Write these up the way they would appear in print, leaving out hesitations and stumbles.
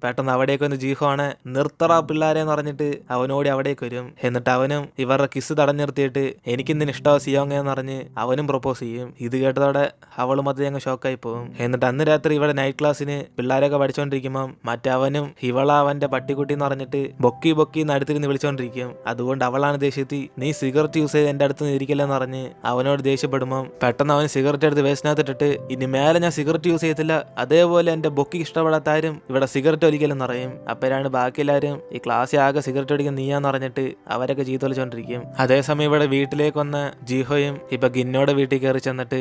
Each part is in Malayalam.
പെട്ടെന്ന് അവിടേക്ക് വന്ന് ജീഹോണ് നിർത്തറ പിള്ളേരെന്ന് പറഞ്ഞിട്ട് അവനോടി അവിടേക്ക് വരും. എന്നിട്ട് അവനും ഇവരുടെ കിസ് തടഞ്ഞു നിർത്തിയിട്ട് എനിക്കിന്നിന് ഇഷ്ടമാ സിയോങ്ങയെന്ന് പറഞ്ഞ് അവനും പ്രപ്പോസ് ചെയ്യും. ഇത് കേട്ടതോടെ അവളും അത് ഞങ്ങൾ ഷോക്കായി പോകും. എന്നിട്ട് അന്ന് രാത്രി ഇവിടെ നൈറ്റ് ക്ലാസ്സിന് പിള്ളേരൊക്കെ പഠിച്ചുകൊണ്ടിരിക്കുമ്പം മറ്റവനും അവന്റെ പട്ടിക്കുട്ടി എന്ന് പറഞ്ഞിട്ട് ബൊക്കി എന്ന് അടുത്തിരുന്ന് വിളിച്ചോണ്ടിരിക്കും. അതുകൊണ്ട് അവളാണ് ദേഷ്യത്തി നീ സിഗരറ്റ് യൂസ് ചെയ്ത് എന്റെ അടുത്ത് ഇരിക്കില്ലെന്ന് പറഞ്ഞ് അവനോട് ദേഷ്യപ്പെടുമ്പം പെട്ടെന്ന് അവൻ സിഗരറ്റ് എടുത്ത് വേസ്റ്റിനകത്തിട്ടിട്ട് ഇനി മേലെ ഞാൻ സിഗരറ്റ് യൂസ് ചെയ്യത്തില്ല, അതേപോലെ എന്റെ ബൊക്കി ഇഷ്ടപ്പെടാത്ത ആരും ഇവിടെ സിഗരറ്റ് ഒരിക്കലെന്ന് പറയും. അപ്പോഴാണ് ബാക്കി എല്ലാവരും ഈ ക്ലാസ്സിൽ ആകെ സിഗരറ്റ് അടിക്കുന്ന നീയാന്ന് പറഞ്ഞിട്ട് അവരൊക്കെ ചീത്ത വിളിച്ചോണ്ടിരിക്കും. അതേസമയം ഇവിടെ വീട്ടിലേക്ക് വന്ന ജീഹോയും ഇപ്പൊ ഗിന്നോടെ വീട്ടിൽ കയറി ചെന്നിട്ട്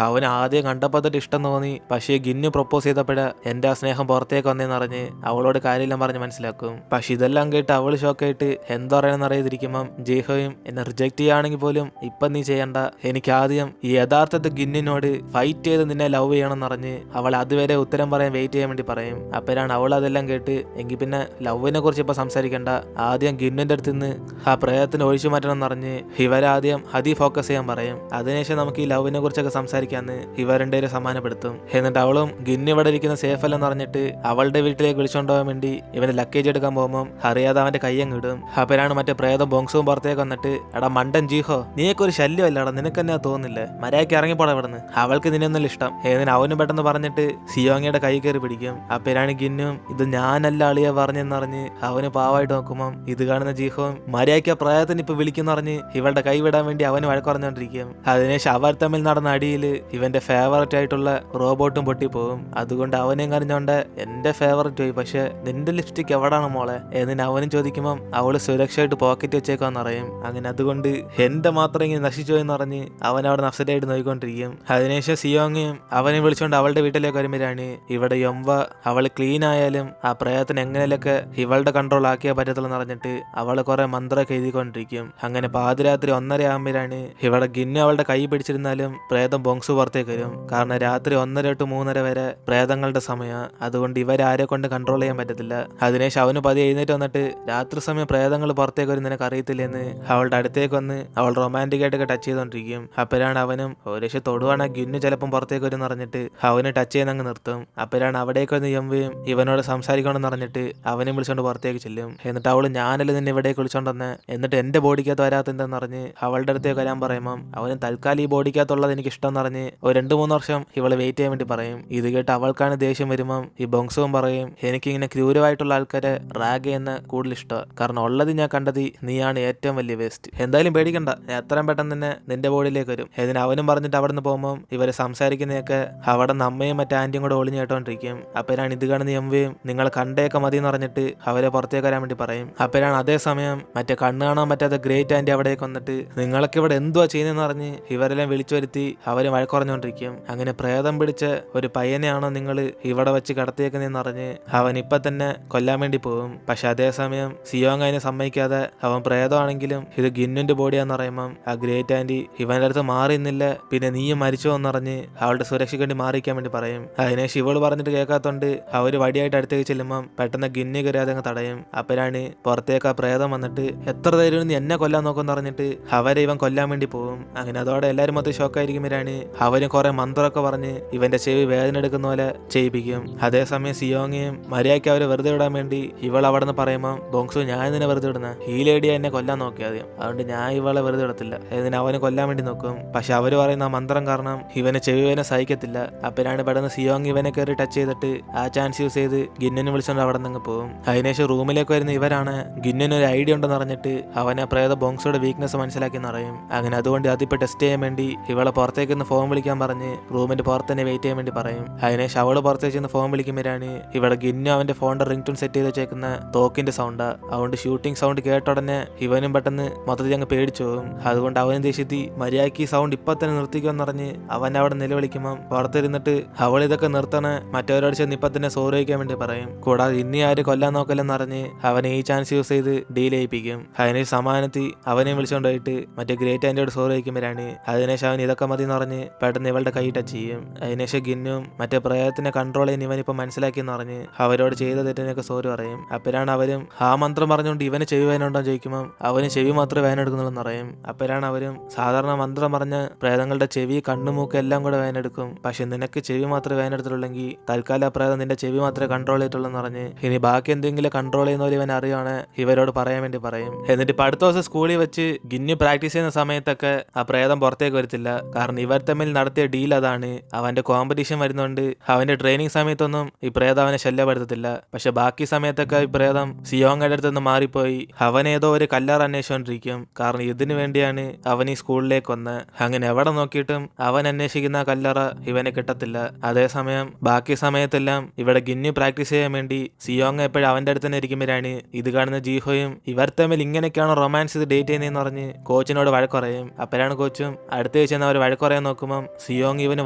അവന് ആദ്യം കണ്ടപ്പോൾ തൊട്ട് ഇഷ്ടം തോന്നി, പക്ഷേ ഗിന്നു പ്രപ്പോസ് ചെയ്തപ്പോഴ എന്റെ ആ സ്നേഹം പുറത്തേക്ക് വന്നേന്ന് പറഞ്ഞ് അവളോട് കാര്യമെല്ലാം പറഞ്ഞ് മനസ്സിലാക്കും. പക്ഷെ ഇതെല്ലാം കേട്ട് അവള് ഷോക്കായിട്ട് എന്താ പറയണമെന്ന് അറിയാതിരിക്കുമ്പം ജീഹോയും എന്നെ റിജക്ട് ചെയ്യുകയാണെങ്കിൽ പോലും ഇപ്പൊ നീ ചെയ്യണ്ട, എനിക്ക് ആദ്യം ഈ യഥാർത്ഥത്തിൽ ഗിന്നിനോട് ഫൈറ്റ് ചെയ്ത് നിന്നെ ലവ് ചെയ്യണമെന്ന് പറഞ്ഞ് അവൾ അതുവരെ ഉത്തരം പറയാൻ വെയിറ്റ് ചെയ്യാൻ വേണ്ടി പറയും. അപ്പോഴാണ് അവൾ അതെല്ലാം കേട്ട് എങ്കിൽ പിന്നെ ലവിനെ കുറിച്ച് ഇപ്പൊ സംസാരിക്കണ്ട, ആദ്യം ഗിന്നിന്റെ അടുത്ത് നിന്ന് ആ പ്രേതത്തിന് ഒഴിച്ചു മാറ്റണം എന്ന് പറഞ്ഞ് ഇവരാദ്യം അതി ഫോക്കസ് ചെയ്യാൻ പറയും. അതിനുശേഷം നമുക്ക് ഈ ലവിനെ കുറിച്ചൊക്കെ സംസാരിക്കാന്ന് ഇവർ രണ്ടുപേരും സമ്മാനപ്പെടുത്തും. എന്നിട്ട് അവളും ഗിന്നു ഇവിടെ ഇരിക്കുന്ന സേഫ് അല്ലെന്ന് പറഞ്ഞിട്ട് അവളുടെ വീട്ടിലേക്ക് വിളിച്ചുകൊണ്ടുപോകാൻ വേണ്ടി ഇവന് ലക്കേജ് എടുക്കാൻ പോകുമ്പോൾ അറിയാതെ അവന്റെ കയ്യങ്ങ് ഇടും. അപ്പോഴാണ് മറ്റേ പ്രേതം ബോങ്സും പുറത്തേക്ക് വന്നിട്ട് എടാ മണ്ടൻ ജീഹോ, നീയൊക്കെ ഒരു ശല്യമല്ലടാ, നിനക്ക് തന്നെ തോന്നുന്നില്ലേ, മര്യാദയ്ക്ക് ഇറങ്ങിപ്പോടാ ഇവിടുന്ന്, അവൾക്ക് നിന്നൊന്നും ഇഷ്ടം. എന്നിട്ട് അവനും പെട്ടെന്ന് പറഞ്ഞിട്ട് സിയോങ്ങയുടെ കൈ കയറി പിടിക്കും. അപ്പോഴാണ് ഗിന്നും ഇത് ഞാനല്ല അളിയ പറഞ്ഞെന്നറിഞ്ഞ് അവന് പാവായിട്ട് നോക്കുമ്പം ഇത് കാണുന്ന ജീഹോം മര്യാദയ്ക്ക് പ്രേതത്തിന് ഇപ്പൊ വിളിക്കുന്നറിഞ്ഞ് ഇവളുടെ കൈ വിടാൻ വേണ്ടി അവന് വഴക്കുറഞ്ഞോണ്ടിരിക്കും. അതിനുശേഷം അവർ തമ്മിൽ നടന്ന അടിയിൽ ഇവന്റെ ഫേവററ്റ് ആയിട്ടുള്ള റോബോട്ടും പൊട്ടിപ്പോകും. അതുകൊണ്ട് അവനെയും കറിഞ്ഞോണ്ട് എന്റെ ഫേവററ്റ് പോയി, പക്ഷെ നിന്റെ ലിപ്സ്റ്റിക് എവിടാണ് മോളെ എന്നിന് അവനും ചോദിക്കുമ്പം അവള് സുരക്ഷയായിട്ട് പോക്കറ്റ് വെച്ചേക്കാന്ന് പറയും. അങ്ങനെ അതുകൊണ്ട് എന്റെ മാത്രം ഇങ്ങനെ നശിച്ചു എന്ന് പറഞ്ഞ് അവൻ അവിടെ നഫ്സലായിട്ട് നോക്കിക്കൊണ്ടിരിക്കും. അതിനുശേഷം സിയോങ്ങയും അവനെ വിളിച്ചുകൊണ്ട് അവളുടെ വീട്ടിലേക്ക് വരുമ്പോഴാണ് ഇവിടെ യൊമ്പ അവള് ക്ലീൻ ആയാലും ആ പ്രേതത്തിന് എങ്ങനെയൊക്കെ ഇവളുടെ കൺട്രോൾ ആക്കിയാൽ പറ്റത്തുള്ളൂ എന്ന് പറഞ്ഞിട്ട് അവള് കുറെ മന്ത്രമൊക്കെ എഴുതിക്കൊണ്ടിരിക്കും. അങ്ങനെ പാതിരാത്രി 1:30 ആകുമ്പോഴാണ് ഇവിടെ ഗിന്നു അവളുടെ കൈ പിടിച്ചിരുന്നാലും പ്രേതം ബോങ്സു പുറത്തേക്ക് വരും. കാരണം രാത്രി 1:30 to 3:30 വരെ പ്രേതങ്ങളുടെ സമയം, അതുകൊണ്ട് ഇവരാരെ കൊണ്ട് കൺട്രോൾ ചെയ്യാൻ പറ്റത്തില്ല. അതിനുശേഷം അവന് പതി എഴുന്നേറ്റ് വന്നിട്ട് രാത്രി സമയം പ്രേതങ്ങൾ പുറത്തേക്ക് വരും നിനക്ക് അറിയത്തില്ലെന്ന് അവളുടെ അടുത്തേക്ക് വന്ന് അവൾ റൊമാൻറ്റിക് ആയിട്ടൊക്കെ ടച്ച് ചെയ്തോണ്ടിരിക്കും. അപ്പോഴാണ് അവനും ഒരു തൊടുവാണ് ഗിന്നു ചിലപ്പം പുറത്തേക്ക് വരും പറഞ്ഞിട്ട് അവന് ടച്ച് ചെയ്യുന്ന അങ്ങ് നിർത്തും. അപ്പോഴാണ് അവിടേക്ക് വന്ന് യമ്പയും ഇവനോട് സംസാരിക്കണമെന്ന് പറഞ്ഞിട്ട് അവനെ വിളിച്ചോണ്ട് പുറത്തേക്ക് ചെല്ലും. എന്നിട്ട് അവള് ഞാനല്ല നിന്നെ ഇവിടേക്ക് വിളിച്ചോണ്ടെന്ന്, എന്നിട്ട് എന്റെ ബോഡിക്കകത്ത് വരാത്തെന്തെന്ന് പറഞ്ഞ് അവളുടെ അടുത്തേക്ക് വരാൻ പറയുമ്പം അവന് തൽക്കാലം ഈ ബോഡിക്കകത്തുള്ളത് എനിക്ക് ഇഷ്ടം എന്ന് പറഞ്ഞ് ഒരു 2-3 വർഷം ഇവളെ വെയിറ്റ് ചെയ്യാൻ വേണ്ടി പറയും. ഇത് കേട്ട് അവൾക്കാണ് ദേഷ്യം വരുമ്പം ഈ ബോങ്സുവും പറയും എനിക്കിങ്ങനെ ക്രൂരമായിട്ടുള്ള ആൾക്കാരെ റാഗ് ചെയ്യുന്ന കൂടുതൽ ഇഷ്ടം, കാരണം ഉള്ളത് ഞാൻ കണ്ടത് നീയാണ് ഏറ്റവും വലിയ വേസ്റ്റ്, എന്തായാലും പേടിക്കണ്ട, ഞാൻ എത്രയും പെട്ടെന്ന് തന്നെ നിന്റെ ബോഡിയിലേക്ക് വരും. ഇതിന് അവനും പറഞ്ഞിട്ട് അവിടെ നിന്ന് പോകുമ്പം ഇവര് സംസാരിക്കുന്നതൊക്കെ അവിടെ നിന്ന് അമ്മയും മറ്റേ ആന്റിയും കൂടെ ഒളിഞ്ഞു കേട്ടോണ്ടിരിക്കും. അപ്പോഴാണ് ഇത് കാണുന്ന എംവയും നിങ്ങൾ കണ്ടേക്കെ മതി എന്ന് പറഞ്ഞിട്ട് അവരെ പുറത്തേക്ക് വരാൻ വേണ്ടി പറയും. അപ്പോഴാണ് അതേസമയം മറ്റേ കണ്ണ് കാണാൻ പറ്റാത്ത ഗ്രേറ്റ് ആന്റി അവിടേക്ക് വന്നിട്ട് നിങ്ങൾക്ക് ഇവിടെ എന്തുവാ ചെയ്യുന്നതെന്ന് പറഞ്ഞ് ഇവരെല്ലാം വിളിച്ചു വരുത്തി അവര് വഴക്കുറഞ്ഞോണ്ടിരിക്കും. അങ്ങനെ പ്രേതം പിടിച്ച ഒരു പയ്യനെയാണോ നിങ്ങൾ ഇവിടെ വെച്ച് കടത്തിയേക്കുന്നതെന്ന് അറിഞ്ഞ് അവൻ ഇപ്പൊ തന്നെ കൊല്ലാൻ വേണ്ടി പോകും. പക്ഷെ അതേസമയം സിയോങ് അതിനെ സമ്മതിക്കാതെ അവൻ പ്രേതമാണെങ്കിലും ഇത് ഗിന്നുന്റെ ബോഡിയാന്ന് പറയുമ്പം ആ ഗ്രേറ്റ് ആന്റി ഇവന്റെ അടുത്ത് മാറിയുന്നില്ല, പിന്നെ നീയും മരിച്ചോ എന്നറിഞ്ഞ് അവളുടെ സുരക്ഷയ്ക്ക് വേണ്ടി മാറിയിക്കാൻ വേണ്ടി പറയും. അതിനുശേഷം ഇവള് പറഞ്ഞിട്ട് കേൾക്കാത്തോണ്ട് അവര് വടിയായിട്ട് അടുത്തേക്ക് ചെല്ലുമ്പം പെട്ടെന്ന് ഗിന്നി കയറി അങ്ങ് തടയും. അപ്പോഴാണ് പുറത്തേക്ക് ആ പ്രേതം വന്നിട്ട് എത്ര ധൈര്യം നീ എന്നെ കൊല്ലാൻ നോക്കുമെന്ന് പറഞ്ഞിട്ട് അവരെ ഇവൻ കൊല്ലാൻ വേണ്ടി പോകും. അങ്ങനെ അതോടെ എല്ലാവരും മൊത്തം ഷോക്കായിരിക്കുമ്പോഴാണ് അവരും കുറെ മന്ത്രമൊക്കെ പറഞ്ഞ് ഇവന്റെ ചെവി വേദന എടുക്കുന്ന പോലെ ചെയ്യിപ്പിക്കും. അതേസമയം സിയോങ്ങയും മര്യാദയ്ക്ക് അവരെ വെറുതെ വിടാൻ വേണ്ടി ഇവൾ അവിടെ നിന്ന് പറയുമ്പോൾ ബോങ്സു ഞാൻ ഇതിനെ വെറുതെ വിടുന്ന ഈ ലേഡിയെ എന്നെ കൊല്ലാൻ നോക്കി ആദ്യം, അതുകൊണ്ട് ഞാൻ ഇവളെ വെറുതെ വിടത്തില്ല, ഇതിന് അവന് കൊല്ലാൻ വേണ്ടി നോക്കും. പക്ഷെ അവര് പറയുന്ന ആ മന്ത്രം കാരണം ഇവന് ചെവി വേദന സഹിക്കത്തില്ല. അപ്പോഴാണ് പെട്ടെന്ന് സിയോങ് ഇവനെ കയറി ടച്ച് ചെയ്തിട്ട് ആ ചാൻസ് യൂസ് ചെയ്ത് ഗിന്നിനെ വിളിച്ചുകൊണ്ട് അവിടെ നിന്ന് പോകും. അതിനുശേഷം റൂമിലേക്ക് വരുന്ന ഇവരാണ് ഗിന്നിന് ഒരു ഐഡിയ ഉണ്ടെന്ന് പറഞ്ഞിട്ട് അവനെ പ്രേത ബോങ്സോയുടെ വീക്ക്നെസ് മനസ്സിലാക്കി എന്നറിയും. അങ്ങനെ അതുകൊണ്ട് അതിപ്പോ ടെസ്റ്റ് ചെയ്യാൻ വേണ്ടി ഇവളെ പുറത്തേക്ക് നിന്ന് ഫോൺ വിളിക്കാൻ പറഞ്ഞ് റൂമിന്റെ പുറത്ത് തന്നെ വെയിറ്റ് ചെയ്യാൻ വേണ്ടി പറയും. അതിനുശേഷം അവള് പുറത്തേക്ക് നിന്ന് ഫോൺ വിളിക്കുമ്പോഴാണ് ഇവിടെ ഗിന്നു അവന്റെ ഫോണിന്റെ റിംഗ് ടൂൺ സെറ്റ് ചെയ്ത് വെച്ചേക്കുന്ന തോക്കിന്റെ സൗണ്ടാ. അതുകൊണ്ട് ഷൂട്ടിംഗ് സൗണ്ട് കേട്ട ഉടനെ ഇവനും പെട്ടെന്ന് മൊത്തത്തിൽ അങ്ങ് പേടിച്ചു പോകും. അതുകൊണ്ട് അവനും ദേഷ്യത്തി മര്യാദയ്ക്ക് സൗണ്ട് ഇപ്പൊ തന്നെ നിർത്തിക്കുമെന്ന് പറഞ്ഞ് അവൻ അവിടെ നിലവിളിക്കുമ്പം പുറത്തിരുന്നിട്ട് അവൾ ഇതൊക്കെ നിർത്തണ മറ്റവരോട് ചെന്ന് ഇപ്പൊ തന്നെ സോറി വയ്ക്കാൻ വേണ്ടി പറയും. പറയും. കൂടാതെ ഇനി ആര് കൊല്ലാൻ നോക്കലെന്ന് അറിഞ്ഞ് അവനെ ഈ ചാൻസ് യൂസ് ചെയ്ത് ഡീൽ ചെയ്യിപ്പിക്കും. അതിന് സമാനത്തി അവനെയും വിളിച്ചുകൊണ്ടുപോയിട്ട് മറ്റേ ഗ്രേറ്റ് ആൻറ്റിയോട് സോറി വയ്ക്കുമ്പോഴാണ്. അതിനുശേഷം അവൻ ഇതൊക്കെ മതി എന്ന് പറഞ്ഞ് പെട്ടെന്ന് ഇവളുടെ കൈ ടച്ച് ചെയ്യും. അതിനുശേഷം ഗിന്നും മറ്റേ പ്രേതത്തിനെ കൺട്രോൾ ചെയ്യാൻ ഇവനിപ്പോൾ മനസ്സിലാക്കിയെന്ന് പറഞ്ഞ് അവരോട് ചെയ്ത തെറ്റിനൊക്കെ സോറി പറയും. അപ്പോഴാണ് അവരും ആ മന്ത്രം പറഞ്ഞുകൊണ്ട് ഇവന് ചെവി വേനുണ്ടോ ചോദിക്കുമ്പോൾ അവന് ചെവി മാത്രമേ വേനെടുക്കുന്നുള്ളൂ പറയും. അപ്പോഴാണ് അവരും സാധാരണ മന്ത്രം പറഞ്ഞ പ്രേതങ്ങളുടെ ചെവി, കണ്ണുമൂക്ക് എല്ലാം കൂടെ വേനെടുക്കും, പക്ഷെ നിനക്ക് ചെവി മാത്രമേ വേനെടുത്തുള്ളെങ്കിൽ തൽക്കാലം ആ പ്രേതം നിന്റെ ചെവി മാത്രമേ കൺട്രോൾ ചെയ്തിട്ടുള്ളൂ എന്ന് പറഞ്ഞ് ഇനി ബാക്കി എന്തെങ്കിലും കൺട്രോൾ ചെയ്യുന്നവർ ഇവൻ അറിയുവാണ് ഇവരോട് പറയാൻ വേണ്ടി പറയും. എന്നിട്ട് ഇപ്പം അടുത്ത ദിവസം സ്കൂളിൽ വെച്ച് ഗിന്നു പ്രാക്ടീസ് ചെയ്യുന്ന സമയത്തൊക്കെ ആ പ്രേതം പുറത്തേക്ക് വരത്തില്ല. കാരണം ഇവർ തമ്മിൽ നടത്തിയ ഡീൽ അതാണ്. അവന്റെ കോമ്പറ്റീഷൻ വരുന്നുണ്ട്. അവന്റെ ട്രെയിനിങ് സമയത്തൊന്നും ഈ പ്രേതം അവനെ ശല്യപ്പെടുത്തത്തില്ല. പക്ഷെ ബാക്കി സമയത്തൊക്കെ ഈ പ്രേതം സിയോങ്ങയുടെ അടുത്ത് നിന്ന് മാറിപ്പോയി അവനേതോ ഒരു കല്ലാർ അന്വേഷിച്ചുകൊണ്ടിരിക്കും. കാരണം ഇതിനു വേണ്ടിയാണ് അവൻ ഈ സ്കൂളിലേക്ക് വന്ന്. അങ്ങനെ എവിടെ നോക്കിയിട്ടും അവൻ അന്വേഷിക്കുന്ന കല്ലറ ഇവനെ കിട്ടത്തില്ല. അതേസമയം ബാക്കി സമയത്തെല്ലാം ഇവിടെ ഗിന്നു പ്രാക്ടീസ് ചെയ്യാൻ വേണ്ടി സിയോങ് എപ്പോഴും അവന്റെ അടുത്ത് തന്നെ ഇരിക്കുമ്പോഴാണ് ഇത് കാണുന്ന ജീഹോയും ഇവർ തമ്മിൽ ഇങ്ങനെയൊക്കെയാണോ റൊമാൻസ് ചെയ്ത് ഡേറ്റ് ചെയ്യുന്നതെന്ന് പറഞ്ഞ് കോച്ചിനോട് വഴക്കുറയും. അപ്പോഴാണ് കോച്ചും അടുത്ത വെച്ച് അവർ വഴക്കുറയാൻ നോക്കുമ്പോൾ സിയോങ് ഇവന്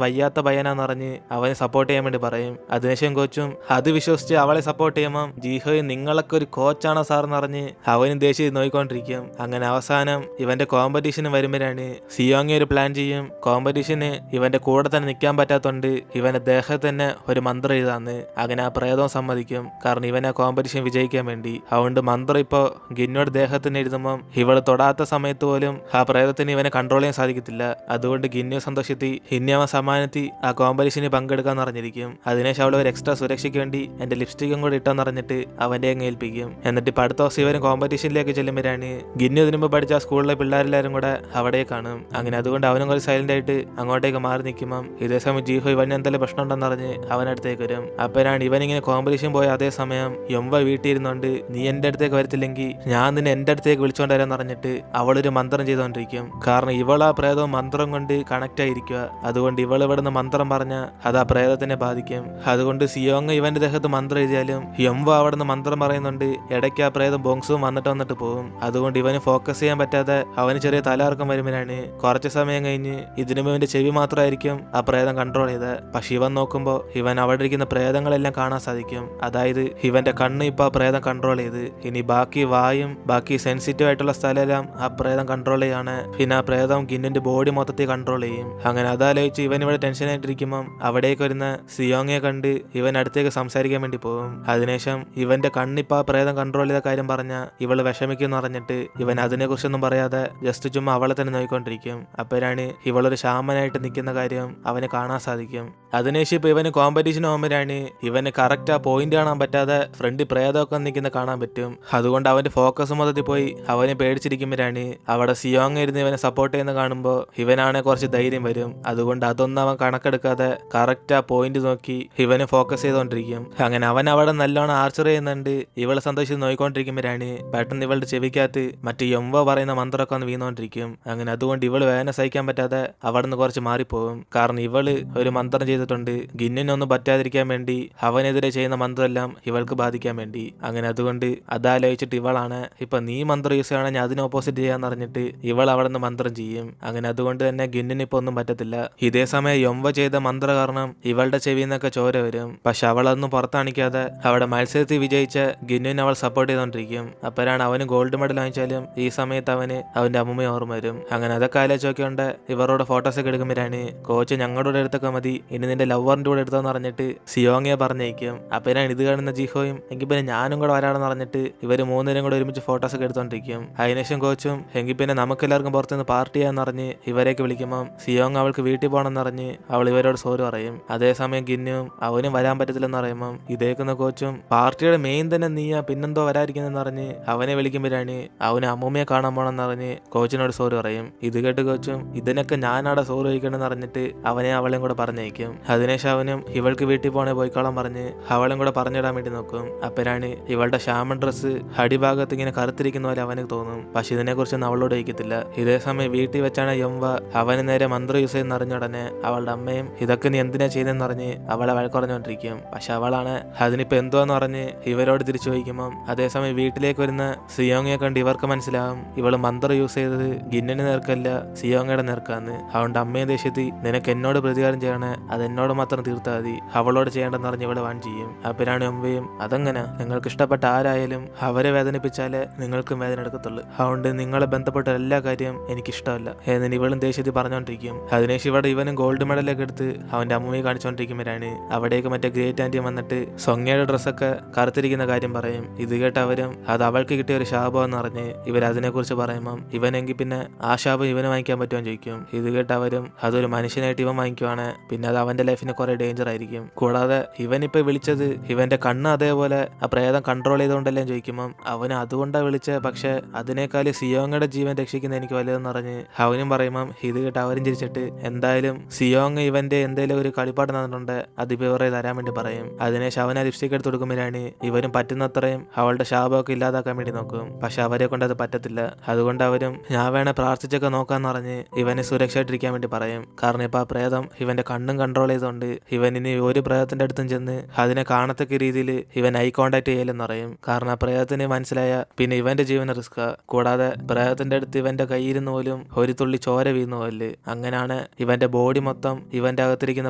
വയ്യാത്ത പയ്യനാന്ന് പറഞ്ഞ് അവനെ സപ്പോർട്ട് ചെയ്യാൻ വേണ്ടി പറയും. അതിനുശേഷം കോച്ചും അത് വിശ്വസിച്ച് അവളെ സപ്പോർട്ട് ചെയ്യുമ്പോൾ ജീഹോയും നിങ്ങളൊക്കെ ഒരു കോച്ചാണോ സാർ എന്ന് പറഞ്ഞ് അവനും ദേഷ്യം നോയിക്കൊണ്ടിരിക്കും. അങ്ങനെ അവസാനം ഇവന്റെ കോമ്പറ്റീഷന് വരുമ്പോഴാണ് സിയോങ് ഒരു പ്ലാൻ ചെയ്യും. കോമ്പറ്റീഷന് ഇവന്റെ കൂടെ തന്നെ നിൽക്കാൻ പറ്റാത്തോണ്ട് ഇവന്റെ ദേഹത്ത് തന്നെ ഒരു മന്ത്രം എഴുതാന്ന്. അങ്ങനെ ആ പ്രേതവും സമ്മതിക്കും. കാരണം ഇവൻ ആ കോമ്പറ്റീഷൻ വിജയിക്കാൻ വേണ്ടി. അതുകൊണ്ട് മന്ത്രം ഇപ്പോ ഗിന്നോട് ദേഹത്തിന് എഴുതുമ്പോൾ ഇവള് തൊടാത്ത സമയത്ത് പോലും ആ പ്രേതത്തിന് ഇവനെ കൺട്രോൾ ചെയ്യാൻ സാധിക്കത്തില്ല. അതുകൊണ്ട് ഗിന്നു സന്തോഷത്തി ഇനി അവൻ സമ്മാനത്തി ആ കോമ്പറ്റീഷന് പങ്കെടുക്കാൻ പറഞ്ഞിരിക്കും. അതിനുശേഷം അവൾ ഒരു എക്സ്ട്രാ സുരക്ഷയ്ക്ക് വേണ്ടി എന്റെ ലിപ്സ്റ്റിക്കും കൂടി ഇട്ടെന്ന് പറഞ്ഞിട്ട് അവന്റെ അങ്ങ് ഏൽപ്പിക്കും. എന്നിട്ട് ഇപ്പൊ അടുത്ത ദിവസം ഇവന് കോമ്പറ്റീഷനിലേക്ക് ചെല്ലുമ്പോഴാണ് ഗിന്നു ഇതിനു മുമ്പ് പഠിച്ച സ്കൂളിലെ പിള്ളേരെല്ലാരും കൂടെ അവിടെ കാണും. അങ്ങനെ അതുകൊണ്ട് അവനും കുറച്ച് സൈലന്റ് ആയിട്ട് അങ്ങോട്ടേക്ക് മാറി നിൽക്കുമ്പോൾ ഇതേസമയം ജീഹോ ഇവന് എന്തെങ്കിലും പ്രശ്നം ഉണ്ടെന്ന് പറഞ്ഞ് അവനടുത്തേക്ക് വരും. അപ്പോഴാണ് ഇവനിങ്ങനെ കോമ്പറ്റീഷൻ പോയ അതേസമയം യൊമ്പ വീട്ടിൽ ഇരുന്നോണ്ട് നീ എന്റെ അടുത്തേക്ക് വരത്തില്ലെങ്കിൽ ഞാൻ നിന്നെ എന്റെ അടുത്തേക്ക് വിളിച്ചോണ്ട് വരാന്ന് പറഞ്ഞിട്ട് അവളൊരു മന്ത്രം ചെയ്തോണ്ടിരിക്കും. കാരണം ഇവളാ പ്രേതവും മന്ത്രം കൊണ്ട് കണക്ട് ആയിരിക്കുക. അതുകൊണ്ട് ഇവൾ ഇവിടുന്ന് മന്ത്രം പറഞ്ഞ അത് ആ പ്രേതത്തിനെ ബാധിക്കും. അതുകൊണ്ട് സിയോങ് ഇവന്റെ ദേഹത്ത് മന്ത്രം എഴുതിയാലും യൊമ്പ അവിടുന്ന് മന്ത്രം പറയുന്നുണ്ട് ഇടയ്ക്ക് ആ പ്രേതം ബോങ്സും വന്നിട്ട് പോകും. അതുകൊണ്ട് ഇവന് ഫോക്കസ് ചെയ്യാൻ പറ്റാതെ അവന് ചെറിയ തലകറക്കം വരുമ്പോഴാണ് കുറച്ച് സമയം കഴിഞ്ഞ് ഇതിനു ഇവന്റെ ചെവി മാത്രമായിരിക്കും ആ പ്രേതം കൺട്രോൾ ചെയ്ത്. പക്ഷെ ഇവൻ നോക്കുമ്പോൾ ഇവൻ അവിടെ ഇരിക്കുന്ന പ്രേതങ്ങളെല്ലാം കാണാൻ സാധിക്കും. അതായത് ഇവന്റെ കണ്ണ് ഇപ്പൊ ആ പ്രേതം കൺട്രോൾ ചെയ്ത്. ഇനി ബാക്കി വായും ബാക്കി സെൻസിറ്റീവ് ആയിട്ടുള്ള സ്ഥലമെല്ലാം ആ പ്രേതം കൺട്രോൾ ചെയ്യാണ്. പിന്നെ ആ പ്രേതം ഗിന്നിന്റെ ബോഡി മൊത്തത്തിൽ കൺട്രോൾ ചെയ്യും. അങ്ങനെ അതാലോചിച്ച് ഇവൻ ഇവിടെ ടെൻഷൻ ആയിട്ടിരിക്കുമ്പോൾ അവിടേക്ക് വരുന്ന സിയോങ്ങയെ കണ്ട് ഇവൻ അടുത്തേക്ക് സംസാരിക്കാൻ വേണ്ടി പോകും. അതിനുശേഷം ഇവന്റെ കണ്ണിപ്പോ ആ പ്രേതം കൺട്രോൾ ചെയ്ത കാര്യം പറഞ്ഞ ഇവള് വിഷമിക്കുമെന്ന് പറഞ്ഞിട്ട് ഇവൻ അതിനെ കുറിച്ചൊന്നും പറയാതെ ജസ്റ്റ് ചുമ്മാ അവളെ തന്നെ നോക്കിക്കൊണ്ടിരിക്കും. അപ്പോഴാണ് ഇവളൊരു ശാമനായിട്ട് നിൽക്കുന്ന കാര്യം അവന് കാണാൻ സാധിക്കും. അതിനുശേഷം ഇപ്പൊ ഇവന് കോമ്പറ്റീഷൻ പോകുമ്പോഴാണ് ഇവന് കറക്റ്റ് ആ പോയിന്റ് കാണാൻ പറ്റാതെ ഫ്രണ്ടിൽ പ്രേതമൊക്കെ നിൽക്കുന്ന കാണാൻ പറ്റും. അതുകൊണ്ട് അവന്റെ ഫോക്കസ് മൊത്തത്തിൽ പോയി അവനെ പേടിച്ചിരിക്കുമ്പോഴാണ് അവിടെ സിയോങ് ഇരുന്ന് ഇവനെ സപ്പോർട്ട് ചെയ്യുന്ന കാണുമ്പോൾ ഇവനാണെ കുറച്ച് ധൈര്യം വരും. അതുകൊണ്ട് അതൊന്നും അവൻ കണക്കെടുക്കാതെ കറക്റ്റ് ആ പോയിന്റ് നോക്കി ഇവന് ഫോക്കസ് ചെയ്തോണ്ടിരിക്കും. അങ്ങനെ അവൻ അവിടെ നല്ലോണം ആർച്ചർ ചെയ്യുന്നുണ്ട്. ഇവളെ സന്തോഷിച്ച് നോയിക്കൊണ്ടിരിക്കുമ്പോഴാണ് പെട്ടെന്ന് ഇവളുടെ ചെവിക്കകത്ത് മറ്റേ യൊമ്പ പറയുന്ന മന്ത്രമൊക്കെ ഒന്ന് വീണോണ്ടിരിക്കും. അങ്ങനെ അതുകൊണ്ട് ഇവള് വേദന സഹിക്കാൻ പറ്റാതെ അവിടെ നിന്ന് കുറച്ച് മാറിപ്പോകും. കാരണം ഇവള് ഒരു മന്ത്രം ചെയ്തിട്ടുണ്ട് ഗിന്നിനൊന്നും പറ്റാതിരിക്കാൻ വേണ്ടി. അവനെതിരെ ചെയ്യുന്ന മന്ത്രമെല്ലാം ഇവൾക്ക് ബാധിക്കാൻ വേണ്ടി. അങ്ങനെ അതുകൊണ്ട് അതാലോചിച്ചിട്ട് ഇവളാണ് ഇപ്പൊ നീ മന്ത്രം യൂസ് ചെയ്യണമെങ്കിൽ അതിന് ഓപ്പോസിറ്റ് ചെയ്യാന്ന് പറഞ്ഞിട്ട് ഇവൾ അവിടെ നിന്ന് മന്ത്രം ചെയ്യും. അങ്ങനെ അതുകൊണ്ട് തന്നെ ഗിന്നിന് ഇപ്പൊ ഒന്നും പറ്റത്തില്ല. ഇതേ സമയം യൊമ്പ ചെയ്ത മന്ത്ര കാരണം ഇവളുടെ ചെവിയിൽ നിന്നൊക്കെ ചോര വരും. പക്ഷെ അവളൊന്നും പുറത്താണിക്കാതെ അവിടെ മത്സരത്തിൽ വിജയിച്ച ഗിന്നിനെ അവൾ സപ്പോർട്ട് ചെയ്തോണ്ടിരിക്കും. അപ്പോഴാണ് അവന് ഗോൾഡ് മെഡൽ വാങ്ങിച്ചാലും ഈ സമയത്ത് അവന് അവന്റെ അമ്മൂമ്മ ഓർമ്മ വരും. അങ്ങനെ അതൊക്കെ ആലോചിച്ച് നോക്കിയോണ്ട് ഇവരോട് ഫോട്ടോസ് ഒക്കെ എടുക്കുമ്പോഴാണ് കോച്ച് ഞങ്ങളുടെ അടുത്തൊക്കെ മതി, ഇനി നിന്റെ ലവറിന്റെ കൂടെ എടുത്തോന്ന് പറഞ്ഞിട്ട് സിയോങ്ങയെ പറഞ്ഞേക്കും. അപ്പോഴാണ് ഇത് കാണുന്ന ജിഹോയും എങ്കിൽ പിന്നെ ഞാനും കൂടെ വരാണെന്ന് പറഞ്ഞിട്ട് ഇവര് മൂന്നുപേരും കൂടെ ഒരുമിച്ച് ഫോട്ടോസ് ഒക്കെ എടുത്തോണ്ടിരിക്കും. അതിനുശേഷം കോച്ചും എങ്കിൽ പിന്നെ നമുക്കെല്ലാവർക്കും പുറത്തുനിന്ന് പാർട്ടി ചെയ്യാന്ന് പറഞ്ഞ് ഇവരേക്ക് വിളിക്കുമ്പോൾ സിയോങ് അവൾക്ക് വീട്ടിൽ പോകണമെന്ന് പറഞ്ഞ് അവൾ ഇവരോട് സോറി പറയും. അതേസമയം ഗിന്നും അവനും വരാൻ പറ്റത്തില്ലെന്ന് പറയുമ്പോൾ ഇതേക്കുന്ന കോച്ചും പാർട്ടിയുടെ മെയിൻ തന്നെ നീയാ പിന്നെന്തോ വരാതിരിക്കുന്നെന്ന് പറഞ്ഞ് അവനെ വിളിക്കുമ്പോഴാണ് അവന് അമ്മൂമ്മയെ കാണാൻ പോകണമെന്ന് പറഞ്ഞ് കോച്ചിനോട് സോറി പറയും. ഇത് കേട്ട് കോച്ചും ഇതിനൊക്കെ ഞാനവിടെ സോറി ചോദിക്കണമെന്ന് പറഞ്ഞിട്ട് അവനെ അവളെയും കൂടെ പറഞ്ഞയക്കും. അതിനുശേഷം അവനും ഇവൾക്ക് വീട്ടിൽ പോകണേ പോയിക്കോളാൻ പറഞ്ഞ് അവളും കൂടെ പറഞ്ഞിടാൻ വേണ്ടി നോക്കും. അപ്പോഴാണ് ഇവളുടെ ഷാമൻ ഡ്രസ്സ് അടിഭാഗത്ത് ഇങ്ങനെ കറുത്തിരിക്കുന്ന പോലെ അവന് തോന്നും. പക്ഷെ ഇതിനെക്കുറിച്ചൊന്നും അവളോട് ചോദിക്കത്തില്ല. ഇതേ സമയം വീട്ടിൽ വെച്ചാണ് യൊമ്പ അവന് നേരെ മന്ത്രം യൂസ് ചെയ്യുന്ന അറിഞ്ഞ ഉടനെ അവളുടെ അമ്മയും ഇതൊക്കെ നീ എന്തിനാ ചെയ്തെന്ന് പറഞ്ഞ് അവളെ വഴക്കുറഞ്ഞോണ്ടിരിക്കും. പക്ഷെ അവളാണ് അതിനിപ്പോ എന്തോന്ന് പറഞ്ഞ് ഇവരോട് തിരിച്ചു ചോദിക്കുമ്പോൾ അതേസമയം വീട്ടിലേക്ക് വരുന്ന സിയോങ്ങയെ കണ്ട് ഇവർക്ക് മനസ്സിലാവും ഇവള് മന്ത്രം യൂസ് ചെയ്തത് ഗിന്നിന് നേർക്കല്ല സിയോങ്ങയുടെ നേർക്കാന്ന്. അതുകൊണ്ട് അമ്മയെ ദേഷ്യത്തിൽ നിനക്ക് എന്നോട് പ്രതികാരം ചെയ്യണേ, അത് എന്നോട് മാത്രം തീർത്താൽ മതി, അവളോട് ചെയ്യേണ്ടെന്ന് പറഞ്ഞ് ഇവള് വാൺ ചെയ്യും. അപ്പോഴാണ് എംവയും അതെങ്ങനെ നിങ്ങൾക്ക് ഇഷ്ടപ്പെട്ട ആരായാലും അവരെ വേദനിപ്പിച്ചാലേ നിങ്ങൾക്കും വേദന എടുക്കത്തുള്ളൂ, അതുകൊണ്ട് നിങ്ങളെ ബന്ധപ്പെട്ട എല്ലാ കാര്യം എനിക്കിഷ്ടമല്ല എന്ന് ഇവളും ദേഷ്യത്തിൽ പറഞ്ഞുകൊണ്ടിരിക്കും. അതിനുശേഷം ഇവിടെ ഇവനും ഗോൾഡ് മെഡലൊക്കെ എടുത്ത് അവന്റെ അമ്മയെ കാണിച്ചുകൊണ്ടിരിക്കുമ്പോഴാണ് അവിടേക്ക് മറ്റേ ഗ്രേറ്റ് ആന്റി വന്നിട്ട് സൊങ്ങയുടെ ഡ്രസ്സൊക്കെ കറുത്തിരിക്കുന്ന കാര്യം പറയും. ഇത് കേട്ട് അവരും അത് അവൾക്ക് കിട്ടിയ ഒരു ശാപമെന്ന് പറഞ്ഞ് ഇവരതിനെ കുറിച്ച് പറയുമ്പം ഇവനെങ്കിൽ പിന്നെ ആ ശാപം ഇവന് വാങ്ങിക്കാൻ പറ്റുമെന്ന് ചോദിക്കും. ഇത് കേട്ട് അവരും അതൊരു മനുഷ്യനായിട്ട് ഇവൻ വാങ്ങിക്കുവാണ്, പിന്നെ അത് അവന്റെ ലൈഫിന് കുറെ ഡേഞ്ചർ ആയിരിക്കും. കൂടാതെ ഇവനിപ്പോ വിളിച്ചത് ഇവന്റെ കണ്ണ് അതേപോലെ ആ പ്രേതം കൺട്രോൾ ചെയ്തുകൊണ്ടല്ലേ ചോദിക്കുമ്പം അവന് അതുകൊണ്ടാണ് വിളിച്ചത്, പക്ഷെ അതിനേക്കാൾ സിയോങ്ങയുടെ ജീവൻ രക്ഷിക്കുന്ന എനിക്ക് വലുതെന്ന് പറഞ്ഞ് അവനും പറയുമ്പം ഇത് കേട്ട് അവരും ചിരിച്ചിട്ട് എന്തായാലും സിയോങ് ഇവന്റെ എന്തെങ്കിലും ഒരു കളിപ്പാട് തന്നിട്ടുണ്ട്, അതിപ്പോ ഇവരെ തരാൻ വേണ്ടി പറയും. അതിനുശേഷം അവൻ ആ ലിപ്സ്റ്റിക് എടുത്ത് കൊടുക്കുമ്പോഴാണ് ഇവരും പറ്റുന്നത്രയും അവളുടെ ശാപമൊക്കെ ഇല്ലാതാക്കാൻ വേണ്ടി നോക്കും. പക്ഷെ അവരെ കൊണ്ട് അത് പറ്റത്തില്ല. അതുകൊണ്ട് അവരും ഞാൻ വേണേ പ്രാർത്ഥിച്ചൊക്കെ നോക്കാന്ന് പറഞ്ഞ് ഇവനെ സുരക്ഷയായിട്ടിരിക്കാൻ വേണ്ടി പറയും. കാരണം ഇപ്പൊ ആ പ്രേതം ഇവന്റെ കണ്ണും കൺട്രോൾ ചെയ്തുകൊണ്ട് ഇവൻ ഇനി ഒരു പ്രേതത്തിന്റെ അടുത്തും ചെന്ന് അതിനെ കാണത്തക്ക രീതിയിൽ ഇവൻ ഐ കോണ്ടാക്ട് ചെയ്യലെന്ന് പറയും. കാരണം ആ പ്രേതത്തിന് മനസ്സിലായ പിന്നെ ഇവന്റെ ജീവന് റിസ്ക്. കൂടാതെ പ്രേതത്തിന്റെ അടുത്ത് ഇവന്റെ കയ്യിരുന്ന് പോലും ഒരു തുള്ളി ചോര വീഴുന്ന പോലെ അങ്ങനെയാണ് ഇവന്റെ ബോഡി മൊത്തം ഇവന്റെ അകത്തിരിക്കുന്ന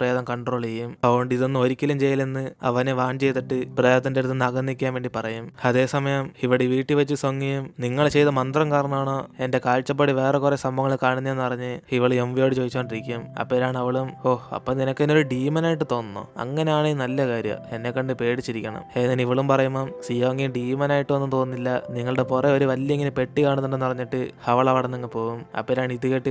പ്രേതം കൺട്രോൾ ചെയ്യും. അതുകൊണ്ട് ഇതൊന്നും ഒരിക്കലും ചെയ്യലെന്ന് അവനെ വാൺ ചെയ്തിട്ട് പ്രേതത്തിന്റെ അടുത്ത് നിന്ന് അകന്നിക്കാൻ വേണ്ടി പറയും. അതേസമയം ഇവിടെ വീട്ടിൽ വെച്ച് സൊങ്ങിയും നിങ്ങൾ ചെയ്ത മന്ത്രം കാരണമാണോ എന്റെ കാഴ്ചപ്പാട് വേറെ കുറെ സംഭവങ്ങൾ കാണുന്നതെന്ന് പറഞ്ഞ് ഇവള് എംവിയോട് ചോദിച്ചോണ്ടിരിക്കും. അപ്പോഴാണ് അവളും അപ്പൊ നിനക്ക് എന്നെ ഒരു ഡീമനായിട്ട് തോന്നുന്നു, അങ്ങനെയാണെങ്കിൽ നല്ല കാര്യം, എന്നെ കണ്ട് പേടിച്ചിരിക്കണം ഏതെങ്കിലും ഇവളും പറയുമ്പം സിയോങ്ങി ഡീമനായിട്ടൊന്നും തോന്നുന്നില്ല, നിങ്ങളുടെ പുറകെ ഒരു വലിയ ഇങ്ങനെ പെട്ടി കാണുന്നുണ്ടെന്ന് പറഞ്ഞിട്ട് അവൾ അവിടെ നിന്ന് പോകും. അപ്പോഴാണ് ഇത് കേട്ട്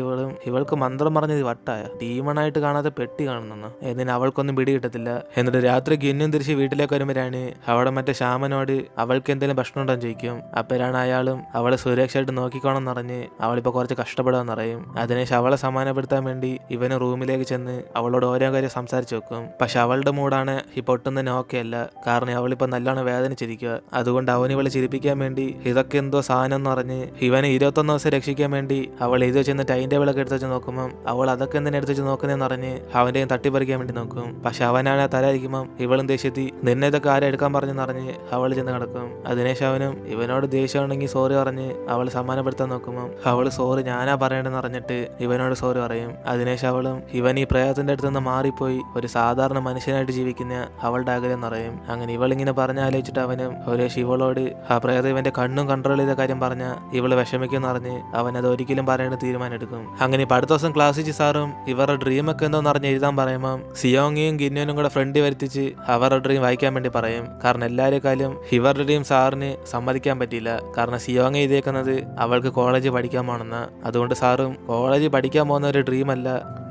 ഇവൾക്ക് മന്ത്രം പറഞ്ഞത് വട്ടായ ഡീമണായിട്ട് കാണാതെ പെട്ടി കാണുന്നു എന്നതിന് അവൾക്കൊന്നും പിടി കിട്ടത്തില്ല. എന്നിട്ട് രാത്രി ഗിന്നും തിരിച്ച് വീട്ടിലേക്ക് വരുമ്പോഴാണ് അവിടെ മറ്റേ ശ്യാമനോട് അവൾക്ക് എന്തെങ്കിലും ഭക്ഷണം ഉണ്ടോ ചോദിക്കും. അപ്പോഴാണ് അയാളും അവളെ സുരക്ഷയായിട്ട് നോക്കിക്കോണം എന്ന് പറഞ്ഞ് അവളിപ്പോ കുറച്ച് കഷ്ടപ്പെടാന്ന് പറയും. അതിനുശേഷം അവളെ സമാധാനപ്പെടുത്താൻ വേണ്ടി ഇവന് റൂമിലേക്ക് ചെന്ന് അവളോട് ഓരോ കാര്യം സംസാരിച്ചു വെക്കും. പക്ഷെ അവളുടെ മൂടാണ് ഇപ്പൊ ഒട്ടും തന്നെ ഓക്കെ അല്ല. കാരണം അവളിപ്പോ നല്ലോണം വേദനിച്ചിരിക്കുക. അതുകൊണ്ട് അവൻ ഇവളെ ചിരിപ്പിക്കാൻ വേണ്ടി ഇതൊക്കെ എന്തോ സാധനം എന്ന് പറഞ്ഞ് ഇവനെ 21 ദിവസം രക്ഷിക്കാൻ വേണ്ടി അവൾ എഴുതി വെച്ചിരുന്ന ടൈം ടേബിളൊക്കെ എടുത്ത് വെച്ച് നോക്കുമ്പോൾ അവൾ അതൊക്കെ എന്തിനാ എടുത്ത് വെച്ച് നോക്കുന്നതെന്ന് പറഞ്ഞ് അവന്റെ തട്ടിപ്പറിക്കാൻ വേണ്ടി നോക്കും. പക്ഷെ അവനാണ് തലയിരിക്കുമ്പം ഇവളും ദേഷ്യത്തി നിന്നെ ഇതൊക്കെ ആരെ എടുക്കാൻ പറഞ്ഞെന്ന് പറഞ്ഞ് അവൾ ചെന്ന് കിടക്കും. അതിനുശേഷം അവനും ഇവനോട് ദേഷ്യമാണെങ്കിൽ സോറി പറഞ്ഞ് അവൾ സമ്മാനപ്പെടുത്താൻ നോക്കുമ്പോൾ അവള് സോറി ഞാനാ പറയേണ്ടെന്ന് പറഞ്ഞിട്ട് ഇവനോട് സോറി പറയും. അതിനുശേഷം അവളും ഇവൻ ഈ പ്രേതത്തിന്റെ അടുത്ത് നിന്ന് മാറിപ്പോയി ഒരു സാധാരണ മനുഷ്യനായിട്ട് ജീവിക്കുന്ന അവളുടെ ആഗ്രഹം പറയും. അങ്ങനെ ഇവളിങ്ങനെ പറഞ്ഞാലോചിച്ചിട്ട് അവനും ഒരു ഇവളോട് ആ പ്രേതം ഇവന്റെ കണ്ണും കൺട്രോൾ ചെയ്ത കാര്യം പറഞ്ഞ ഇവള് വിഷമിക്കുമെന്ന് പറഞ്ഞ് അവൻ അത് ഒരിക്കലും പറയേണ്ട തീരുമാനം എടുക്കും. അങ്ങനെ ഇപ്പൊ അടുത്ത ദിവസം ക്ലാസ്സിൽ സാറും ഇവരുടെ ഡ്രീം ഒക്കെ എന്തോന്ന് പറഞ്ഞ് എഴുതാൻ പറയുമ്പോൾ സിയോങ്ങിയും ഗിന്നോനും കൂടെ ഫ്രണ്ട് വരുത്തിച്ച് അവരുടെ ഡ്രീം വായിക്കാൻ വേണ്ടി പറയും. കാരണം എല്ലാവരെക്കാളും ഇവരുടെ ഡ്രീം സാറിന് സമ്മതിക്കാൻ പറ്റിയില്ല. കാരണം സിയോങ് എഴുതിയേക്കുന്നത് അവൾക്ക് കോളേജ് പഠിക്കാൻ പോകണമെന്ന്. അതുകൊണ്ട് സാറും കോളേജ് പഠിക്കാൻ പോകുന്ന ഒരു ഡ്രീം അല്ല,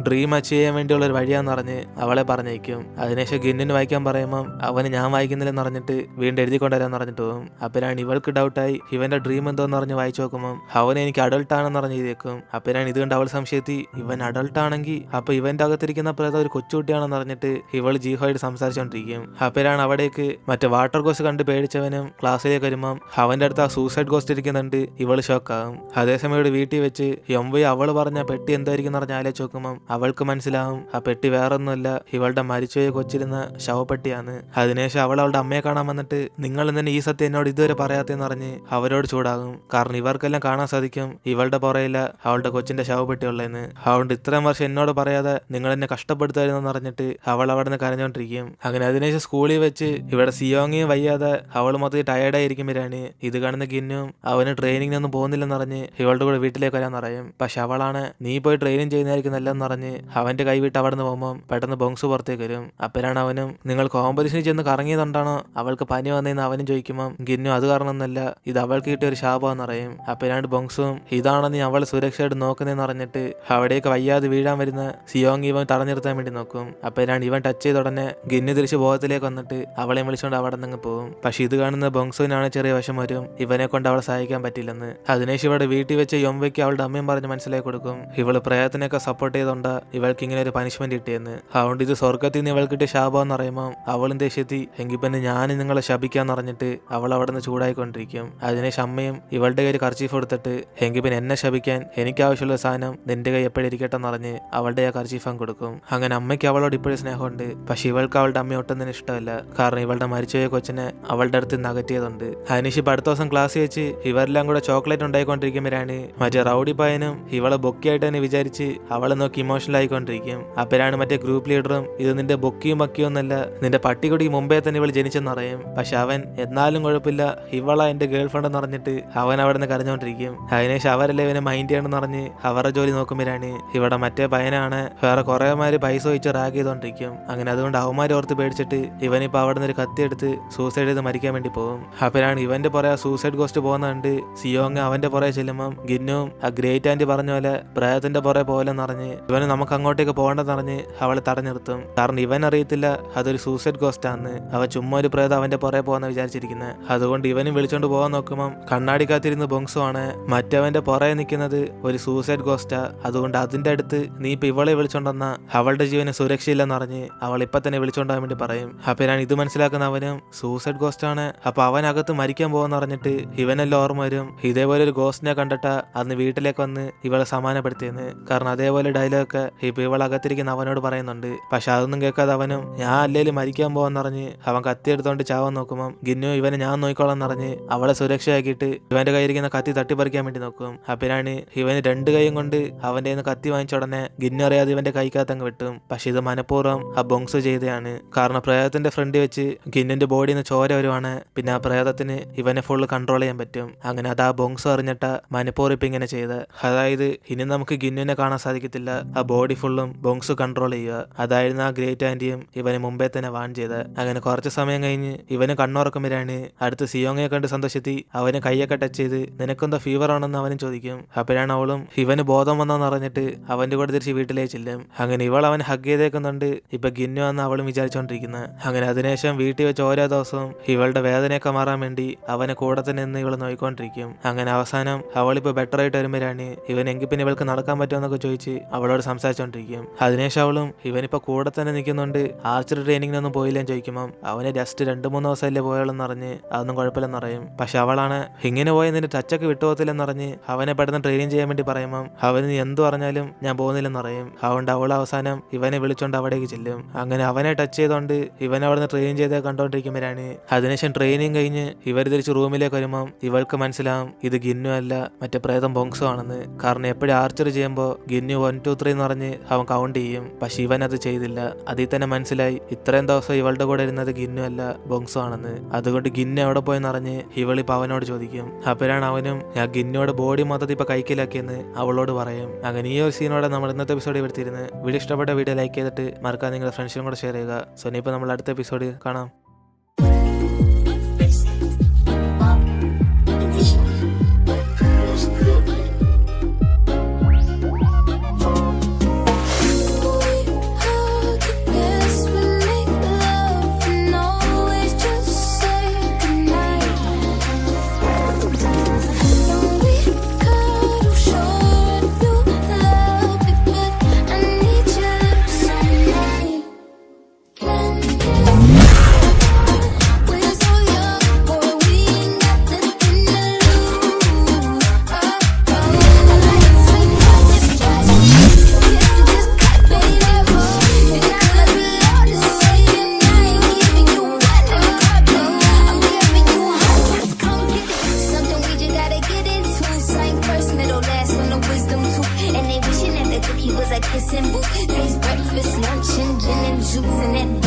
ഡ്രീം അച്ചീവ് ചെയ്യാൻ വേണ്ടിയുള്ള ഒരു വഴിയാന്ന് പറഞ്ഞ് അവളെ പറഞ്ഞേക്കും. അതിനുശേഷം ഗിന്നിന് വായിക്കാൻ പറയുമ്പം അവന് ഞാൻ വായിക്കുന്നില്ലെന്ന് പറഞ്ഞിട്ട് വീണ്ടും എഴുതിക്കൊണ്ടുവരാന്ന് പറഞ്ഞിട്ട് പോകും. അപ്പോഴാണ് ഇവൾക്ക് ഡൗട്ടായി ഇവന്റെ ഡ്രീം എന്തോന്ന് പറഞ്ഞ് വായിച്ചു നോക്കുമ്പോൾ അവൻ എനിക്ക് അഡൾട്ട് ആണെന്ന് പറഞ്ഞ് എഴുതിയേക്കും. അപ്പോഴാണ് ഇത് കണ്ട് അവൾ സംശയത്തി ഇവൻ അഡൾട്ട് ആണെങ്കിൽ അപ്പൊ ഇവന്റെ അകത്തിരിക്കുന്ന പ്രേതം ഒരു കൊച്ചുകുട്ടിയാണെന്ന് പറഞ്ഞിട്ട് ഇവൾ ജീഹോയിട്ട് സംസാരിച്ചോണ്ടിരിക്കും. അപ്പോഴാണ് അവിടേക്ക് മറ്റേ വാട്ടർ ഗോസ്റ്റ് കണ്ട് പേടിച്ചവനും ക്ലാസ്സിലേക്ക് വരുമ്പം അവന്റെ അടുത്ത് ആ സൂസൈഡ് ഗോസ്റ്റ് ഇരിക്കുന്നുണ്ട്. ഇവള് ഷോക്കാകും. അതേസമയം ഇവിടെ വീട്ടിൽ വെച്ച് എംവൈ അവള് പറഞ്ഞ പെട്ടി എന്തായിരിക്കും എന്ന് പറഞ്ഞ് ആലോചിച്ച് നോക്കുമ്പോൾ അവൾക്ക് മനസ്സിലാവും ആ പെട്ടി വേറൊന്നുമല്ല ഇവളുടെ മരിച്ചുപോയ കൊച്ചിരുന്ന ശവപ്പെട്ടിയാണ്. അതിനുശേഷം അവളുടെ അമ്മയെ കാണാൻ വന്നിട്ട് നിങ്ങൾ തന്നെ ഈ സത്യം എന്നോട് ഇതുവരെ പറയാത്തെന്ന് പറഞ്ഞ് അവരോട് ചൂടാകും. കാരണം ഇവർക്കെല്ലാം കാണാൻ സാധിക്കും ഇവളുടെ പുറയില്ല അവളുടെ കൊച്ചിന്റെ ശവപ്പെട്ടി ഉള്ളതെന്ന്. അതുകൊണ്ട് ഇത്രയും വർഷം എന്നോട് പറയാതെ നിങ്ങൾ എന്നെ കഷ്ടപ്പെടുത്തായിരുന്നെന്ന് പറഞ്ഞിട്ട് അവൾ അവിടെ നിന്ന് കരഞ്ഞോണ്ടിരിക്കും. അങ്ങനെ അതിനുശേഷം സ്കൂളിൽ വെച്ച് ഇവിടെ സിയോങ്ങിയും വയ്യാതെ അവൾ മൊത്തത്തിൽ ടയർഡായിരിക്കുമ്പോഴാണ് ഇത് കാണുന്ന ഗിന്നും അവന് ട്രെയിനിങ്ങിനൊന്നും പോകുന്നില്ലെന്ന് പറഞ്ഞ് ഇവളുടെ കൂടെ വീട്ടിലേക്ക് വരാൻ പറയും. പക്ഷെ അവളാണ് നീ പോയി ട്രെയിനിങ് ചെയ്യുന്നതായിരിക്കും നല്ലതെന്ന് പറഞ്ഞ് അവന്റെ കൈവിട്ട് അവിടെ നിന്ന് പോകുമ്പോൾ പെട്ടെന്ന് ബോങ്സ് പുറത്തേക്ക് വരും. അപ്പോഴാണ് അവനും നിങ്ങൾ കോമ്പറ്റീഷനിൽ ചെന്ന് കറങ്ങിയതുകൊണ്ടാണോ അവൾക്ക് പനി വന്നതെന്ന് അവനും ചോദിക്കുമ്പോൾ ഗിന്നു അത് കാരണമൊന്നുമല്ല ഇത് അവൾക്ക് കിട്ടിയ ഒരു ശാപമെന്ന് പറയും. അപ്പോഴാണ് ബോങ്സും ഇതാണ് നീ അവളെ സുരക്ഷയായിട്ട് നോക്കുന്നതെന്ന് പറഞ്ഞിട്ട് അവിടേക്ക് വയ്യാതെ വീഴാൻ വരുന്ന സിയോങ് ഇവൻ തടഞ്ഞു നിർത്താൻ വേണ്ടി നോക്കും. അപ്പോഴാണ് ഇവൻ ടച്ച് ചെയ്ത ഉടനെ ഗിന്നു തിരിച്ച് ബോധത്തിലേക്ക് വന്നിട്ട് അവളെ വിളിച്ചുകൊണ്ട് അവിടെ നിന്ന് പോകും. പക്ഷെ ഇത് കാണുന്ന ബോങ്സുവിനാണ് ചെറിയ വശം വരും ഇവനെ കൊണ്ട് അവളെ സഹായിക്കാൻ പറ്റില്ലെന്ന്. അതിനുശേഷം ഇവിടെ വീട്ടിൽ വെച്ച് യൊംവയ്ക്ക് അവളുടെ അമ്മയും പറഞ്ഞ് മനസ്സിലാക്കി കൊടുക്കും ഇവള് പ്രയത്നൊക്കെ സപ്പോർട്ട് ചെയ്തോണ്ട് ഇവൾക്ക് ഇങ്ങനെ ഒരു പനിഷ്മെന്റ് കിട്ടിയെന്ന്. അതുകൊണ്ട് ഇത് സ്വർഗത്തിൽ നിന്ന് ഇവൾക്ക് കിട്ടിയ ശാപം എന്ന് പറയുമ്പോൾ അവളും ദേഷ്യത്തി എങ്കിൽ പിന്നെ ഞാൻ നിങ്ങളെ ശപിക്കാന്ന് പറഞ്ഞിട്ട് അവൾ അവിടെ നിന്ന് ചൂടായിക്കൊണ്ടിരിക്കും. അതിനുശേഷം അമ്മയും ഇവളുടെ കയ്യിൽ കർച്ചീഫ് കൊടുത്തിട്ട് എങ്കിൽ പിന്നെ എന്നെ ശപിക്കാൻ എനിക്ക് ആവശ്യമുള്ള സാധനം നിന്റെ കൈ എപ്പോഴും ഇരിക്കട്ടെ എന്ന് പറഞ്ഞ് അവളുടെ ആ കർച്ചീഫം കൊടുക്കും. അങ്ങനെ അമ്മയ്ക്ക് അവളോട് ഇപ്പോഴും സ്നേഹമുണ്ട്. പക്ഷെ ഇവൾക്ക് അവളുടെ അമ്മ ഒട്ടും തന്നെ ഇഷ്ടമല്ല. കാരണം ഇവളുടെ മരിച്ചുപോയ കൊച്ചിനെ അവളുടെ അടുത്ത് നിന്ന് അകറ്റിയതുണ്ട്. അതിനുശേഷം അടുത്ത ദിവസം ക്ലാസ് വെച്ച് ഇവരെല്ലാം കൂടെ ചോക്ലേറ്റ് ഉണ്ടായിക്കൊണ്ടിരിക്കുമ്പോഴാണ് മറ്റേ റൗഡി പയ്യനും ഇവളെ ബൊക്കെയായിട്ട് തന്നെ വിചാരിച്ച് അവളെ നോക്കി ഇമോഷണൽ ആയിക്കൊണ്ടിരിക്കും. അപ്പോഴാണ് മറ്റേ ഗ്രൂപ്പ് ലീഡറും ഇത് നിന്റെ ബൊക്കിയും ബക്കിയും ഒന്നല്ല, നിന്റെ പട്ടികുടി മുമ്പേ തന്നെ ഇവൾ ജനിച്ചെന്നറിയും. പക്ഷെ അവൻ എന്നാലും കുഴപ്പമില്ല, ഇവളാ എന്റെ ഗേൾ ഫ്രണ്ട് എന്ന് പറഞ്ഞിട്ട് അവൻ അവിടെ നിന്ന് കരഞ്ഞോണ്ടിരിക്കും. അതിനുശേഷം അവരല്ലേ ഇവനെ മൈൻഡ് ചെയ്യണമെന്ന് പറഞ്ഞ് അവരുടെ ജോലി നോക്കുമ്പോഴാണ് ഇവിടെ മറ്റേ പയ്യനാണ് വേറെ കുറേമാര് പൈസ വെച്ച് റാഗ് ചെയ്തോണ്ടിരിക്കും. അങ്ങനെ അതുകൊണ്ട് അവന്മാർ ഓർത്ത് പേടിച്ചിട്ട് ഇവനിപ്പോ അവിടെ നിന്ന് ഒരു കത്തി എടുത്ത് സൂസൈഡ് ചെയ്ത് മരിക്കാൻ വേണ്ടി പോകും. അപ്പോഴാണ് ഇവന്റെ പുറകെ സൂസൈഡ് ഗോസ്റ്റ് പോകുന്ന കണ്ട് സിയോങ് അവന്റെ പുറകെ ചെല്ലുമ്പം ഗിന്നും ആ ഗ്രേറ്റ് ആന്റി പറഞ്ഞ പോലെ പ്രേതത്തിന്റെ പുറകെ പോലെന്ന് പറഞ്ഞ് ഇവന് നമുക്ക് അങ്ങോട്ടേക്ക് പോകണ്ടെന്ന് പറഞ്ഞ് അവളെ തടഞ്ഞിർത്തും. കാരണം ഇവൻ അറിയത്തില്ല അതൊരു സൂസൈഡ് ഗോസ്റ്റ് ആണെന്ന്. അവൻ ചുമ്മാ ഒരു പ്രേതം അവന്റെ പുറകെ പോകാന്ന് വിചാരിച്ചിരിക്കുന്നത്. അതുകൊണ്ട് ഇവനും വിളിച്ചോണ്ട് പോകാൻ നോക്കുമ്പം കണ്ണാടി കാത്തിരുന്ന് ബോങ്സു ആണ് മറ്റവന്റെ പുറകെ നിൽക്കുന്നത് ഒരു സൂസൈഡ് ഗോസ്റ്റാ. അതുകൊണ്ട് അതിന്റെ അടുത്ത് നീ ഇപ്പൊ ഇവളെ വിളിച്ചോണ്ടെന്ന അവളുടെ ജീവന് സുരക്ഷയില്ലെന്ന് പറഞ്ഞ് അവൾ ഇപ്പൊ തന്നെ വിളിച്ചോണ്ടാൻ വേണ്ടി പറയും. അപ്പൊ ഞാൻ ഇത് മനസ്സിലാക്കുന്ന അവനും സൂസൈഡ് ഗോസ്റ്റ് ആണ്, അപ്പൊ അവനകത്ത് മരിക്കാൻ പോകാന്ന് പറഞ്ഞിട്ട് ഇവനെല്ലാം ഓർമ്മ വരും ഇതേപോലെ ഒരു ഗോസ്റ്റിനെ കണ്ടിട്ടാ അന്ന് വീട്ടിലേക്ക് വന്ന് ഇവളെ സമാനപ്പെടുത്തിയെന്ന്. കാരണം അതേപോലെ ഡയലോഗൊക്കെ ഇപ്പൊ ഇവളകത്തിരിക്കുന്ന അവനോട് പറയുന്നുണ്ട്. പക്ഷെ അതൊന്നും കേൾക്കാതെ അവനും ഞാൻ അല്ലേലും മരിക്കാൻ പോവാന്ന് പറഞ്ഞ് അവൻ കത്തി എടുത്തോണ്ട് ചാവാൻ നോക്കുമ്പോൾ ഗിന്നു ഇവനെ ഞാൻ നോക്കിക്കോളാന്ന് പറഞ്ഞ് അവളെ സുരക്ഷയാക്കിയിട്ട് ഇവന്റെ കയ്യിരിക്കുന്ന കത്തി തട്ടിപ്പറിക്കാൻ വേണ്ടി നോക്കും. അപ്പോഴാണ് ഇവന് 2 കൈയും കൊണ്ട് അവന്റെ കത്തി വാങ്ങിച്ച ഉടനെ ഗിന്നു അറിയാതെ ഇവന്റെ കൈക്കകത്ത് അങ്ങ് വെട്ടും. പക്ഷെ ഇത് മനഃപൂർവ്വം ആ ബോങ്സ് ചെയ്തതാണ്. കാരണം പ്രേതത്തിന്റെ ഫ്രണ്ട് വെച്ച് ഗിന്നിന്റെ ബോഡിയിൽ നിന്ന് ചോര വരുവാണ്. പിന്നെ ആ പ്രേതത്തിന് ഇവനെ ഫുള്ള് കൺട്രോൾ ചെയ്യാൻ പറ്റും. അങ്ങനെ അത് ആ ബോങ്സ് അറിഞ്ഞിട്ടാ മനഃപൂർവ്വം ഇപ്പൊ ഇങ്ങനെ ചെയ്ത്. അതായത് ഇനി നമുക്ക് ഗിന്നുവിനെ കാണാൻ സാധിക്കത്തില്ല, ആ ബോഡി ഫുള്ളും ബോങ്സ് കൺട്രോൾ ചെയ്യുക. അതായിരുന്നു ആ ഗ്രേറ്റ് ആന്റിയും ഇവന് മുമ്പേ തന്നെ വാൺ ചെയ്ത്. അങ്ങനെ കുറച്ച് സമയം കഴിഞ്ഞ് ഇവന് കണ്ണുറക്കുമ്പോഴാണ് അടുത്ത് സിയോങ്ങയെ കണ്ട് സന്തോഷത്തി അവന് കൈയൊക്കെ ടച്ച് ചെയ്ത് നിനക്കെന്താ ഫീവർ ആണെന്ന് അവനും ചോദിക്കും. അപ്പോഴാണ് അവളും ഇവന് ബോധം വന്നെന്ന് അറിഞ്ഞിട്ട് അവന്റെ കൂടെ തിരിച്ച് വീട്ടിലേക്ക് ചെല്ലും. അങ്ങനെ ഇവൾ അവൻ ഹഗ് ചെയ്തേക്കുന്നുണ്ട് ഇപ്പൊ ഗിന്നു എന്ന് അവളും വിചാരിച്ചോണ്ടിരിക്കുന്നത്. അങ്ങനെ അതിനുശേഷം വീട്ടിൽ വെച്ച് ഓരോ ദിവസവും ഇവളുടെ വേദനയൊക്കെ മാറാൻ വേണ്ടി അവനെ കൂടെ തന്നെ നിന്ന് ഇവൾ നോയിക്കൊണ്ടിരിക്കും. അങ്ങനെ അവസാനം അവളിപ്പോ ബെറ്റർ ആയിട്ട് വരുമ്പോഴാണ് ഇവൻ എങ്കിൽ പിന്നെ ഇവൾക്ക് നടക്കാൻ പറ്റുമെന്നൊക്കെ ചോദിച്ച് അവളോട് സംസാരിച്ചോണ്ടിരിക്കും. അതിനുശേഷം അവളും ഇവനിപ്പോ കൂടെ തന്നെ നിൽക്കുന്നുണ്ട് ആർച്ചറി ട്രെയിനിങ്ങിനൊന്നും പോയില്ലെന്ന് ചോദിക്കുമ്പോൾ അവനെ ജസ്റ്റ് 2-3 ദിവസമല്ലേ പോയാളെന്ന് അറിഞ്ഞ് അതൊന്നും കുഴപ്പമില്ലെന്ന് പറയും. പക്ഷെ അവളാണ് ഇങ്ങനെ പോയി നിന്റെ ടച്ചൊക്കെ വിട്ടുപോകത്തില്ലെന്ന് പറഞ്ഞ് അവനെ പെട്ടെന്ന് ട്രെയിനിങ് ചെയ്യാൻ വേണ്ടി പറയുമ്പോൾ അവന് എന്തു പറഞ്ഞാലും ഞാൻ പോകുന്നില്ലെന്ന് പറയും. അതുകൊണ്ട് അവൾ അവസാനം ഇവനെ വിളിച്ചോണ്ട് അവിടേക്ക് ചെല്ലും. അങ്ങനെ അവനെ ടച്ച് ചെയ്തോണ്ട് ഇവൻ അവിടുന്ന് ട്രെയിൻ ചെയ്ത് കണ്ടോണ്ടിരിക്കുമ്പോഴാണ് അതിനുശേഷം ട്രെയിനിങ് കഴിഞ്ഞ് ഇവർ തിരിച്ച് റൂമിലേക്ക് വരുമ്പോൾ ഇവൾക്ക് മനസ്സിലാവും ഇത് ഗിന്നു അല്ല മറ്റേ പ്രേതം ബോങ്സോ ആണെന്ന്. കാരണം എപ്പോഴും ആർച്ചറി ചെയ്യുമ്പോൾ ഗിന്നു 1 2 3 എന്ന് പറഞ്ഞ് അവൻ കൗണ്ട് ചെയ്യും. പക്ഷെ ഇവൻ അത് ചെയ്തില്ല. അതിൽ തന്നെ മനസ്സിലായി ഇത്രയും ദിവസം ഇവളുടെ കൂടെ ഇരുന്നത് ഗിന്നു അല്ല ബോങ്സോ ആണെന്ന്. അതുകൊണ്ട് ഗിന്നു എവിടെ പോയെന്ന് അറിഞ്ഞ് ഇവളിപ്പോ അവനോട് ചോദിക്കും. അപ്പോഴാണ് അവനും ഞാൻ ഗിന്നോട് ബോഡി മൊത്തത്തിൽ ഇപ്പൊ കൈക്കലാക്കിയെന്ന് അവളോട് പറയും. അങ്ങനെ ഈ ഒരു സീനോടെ നമ്മൾ ഇന്നത്തെ എപ്പിസോഡ് എടുത്തിരുന്നു. വീഡിയോ ഇഷ്ടപ്പെട്ട വീഡിയോ ലൈക്ക് ചെയ്തിട്ട് മറക്കാതെ നിങ്ങളുടെ ഫ്രണ്ട്സിനും കൂടെ ഷെയർ ചെയ്യുക. സോ ഇനിയിപ്പോൾ നമ്മൾ അടുത്ത എപ്പിസോഡ് കാണാം. Kissing boo, taste breakfast, lunch, and gin and juice, and that